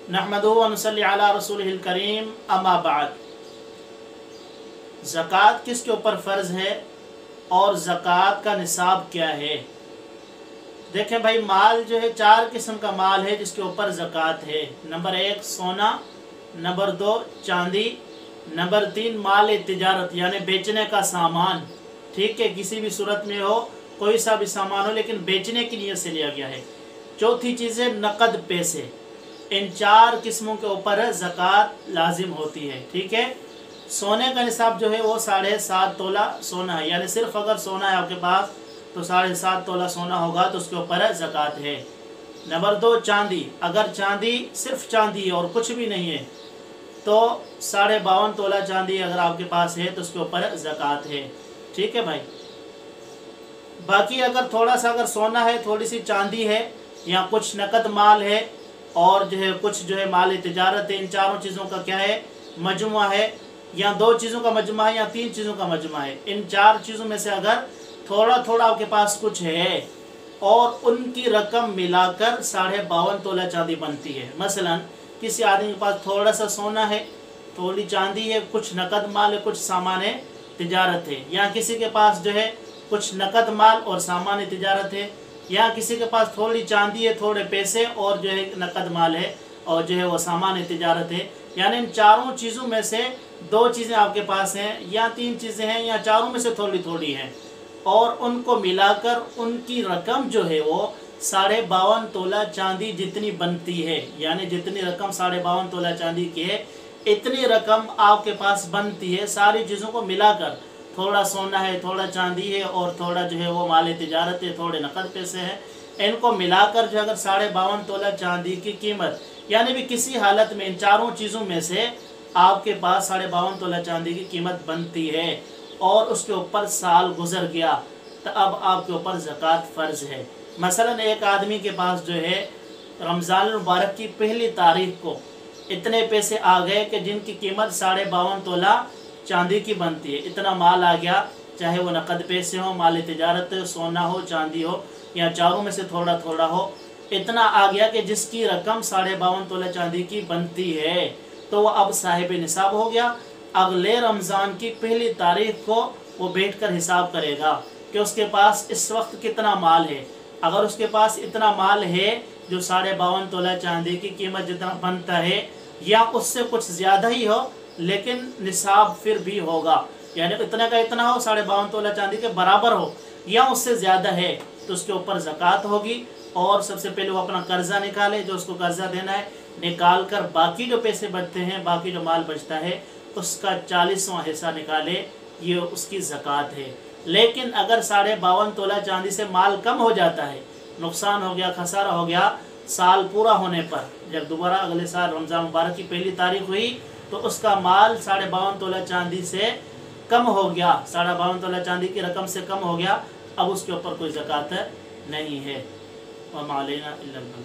नहमदुहु व नसल्ली अला रसूलिहिल करीम, अम्मा बाद। ज़कात किसके ऊपर फ़र्ज़ है और ज़कात का निसाब क्या है? देखें भाई, माल जो है 4 किस्म का माल है जिसके ऊपर ज़कात है। नंबर 1 सोना, नंबर 2 चांदी, नंबर 3 माल तिजारत यानी बेचने का सामान। ठीक है, किसी भी सूरत में हो, कोई सा भी सामान हो, लेकिन बेचने की नीयत से लिया गया है। चौथी चीज़ है नकद पैसे। इन 4 किस्मों के ऊपर ज़कात लाजिम होती है। ठीक है, सोने का निसाब जो है वो 7.5 तोला सोना है, यानी सिर्फ अगर सोना है आपके पास तो 7.5 तोला सोना होगा तो उसके ऊपर ज़कात है। नंबर 2 चांदी, अगर चांदी सिर्फ चांदी है और कुछ भी नहीं है तो 52.5 तोला चांदी अगर आपके पास है तो उसके ऊपर ज़कात है। ठीक है भाई, बाकी अगर थोड़ा सा अगर सोना है, थोड़ी सी चांदी है, या कुछ नकद माल है और जो है कुछ जो है माल तिजारत है, इन चारों चीज़ों का क्या है मजमुआ है, या 2 चीज़ों का मजमुआ है या 3 चीज़ों का मजमुआ है। इन 4 चीज़ों में से अगर थोड़ा थोड़ा आपके पास कुछ है और उनकी रकम मिलाकर 52.5 तोला चांदी बनती है। मसलन किसी आदमी के पास थोड़ा सा सोना है, थोड़ी चांदी है, कुछ नकद माल है, कुछ सामान तिजारत है, या किसी के पास जो है कुछ नकद माल और सामान तिजारत है, या किसी के पास थोड़ी चांदी है, थोड़े पैसे और जो है नकद माल है और जो है वो सामान तिजारत है। यानी इन चारों चीज़ों में से 2 चीज़ें आपके पास हैं, या 3 चीज़ें हैं, या चारों में से थोड़ी थोड़ी हैं, और उनको मिलाकर उनकी रकम जो है वो 52.5 तोला चांदी जितनी बनती है, यानी जितनी रकम 52.5 तोला चांदी की है इतनी रकम आपके पास बनती है। सारी चीज़ों को मिलाकर, थोड़ा सोना है, थोड़ा चांदी है और थोड़ा जो है वो माल तिजारत है, थोड़े नकद पैसे हैं, इनको मिलाकर जो अगर 52.5 तोला चांदी की कीमत, यानी भी किसी हालत में इन चारों चीज़ों में से आपके पास 52.5 तोला चांदी की कीमत बनती है और उसके ऊपर साल गुजर गया तो अब आपके ऊपर ज़कात फ़र्ज़ है। मसलन एक आदमी के पास जो है रमज़ान मुबारक की पहली तारीख को इतने पैसे आ गए कि जिनकी कीमत 52.5 तोला चांदी की बनती है। इतना माल आ गया, चाहे वो नकद पैसे हो, माल तिजारत हो, सोना हो, चांदी हो, या चारों में से थोड़ा थोड़ा हो, इतना आ गया कि जिसकी रकम 52.5 तोला चांदी की बनती है तो वो अब साहिब निसाब हो गया। अगले रमज़ान की पहली तारीख को वो बैठकर हिसाब करेगा कि उसके पास इस वक्त कितना माल है। अगर उसके पास इतना माल है जो 52.5 तोला चांदी की कीमत जितना बनता है, या उससे कुछ ज़्यादा ही हो लेकिन निसाब फिर भी होगा, यानी इतना का इतना हो, 52.5 तोला चांदी के बराबर हो, या उससे ज़्यादा है तो उसके ऊपर ज़कात होगी। और सबसे पहले वो अपना कर्जा निकाले, जो उसको कर्जा देना है, निकाल कर बाकी जो पैसे बचते हैं, बाकी जो माल बचता है उसका 40वां हिस्सा निकाले, ये उसकी ज़कात है। लेकिन अगर 52.5 तोला चांदी से माल कम हो जाता है, नुकसान हो गया, खसारा हो गया, साल पूरा होने पर जब दोबारा अगले साल रमज़ान मुबारक की पहली तारीख हुई तो उसका माल 52.5 तोला चांदी से कम हो गया, 52.5 तोला चांदी की रकम से कम हो गया, अब उसके ऊपर कोई ज़कात नहीं है। व मा अलैना इल्ला अल बलाग।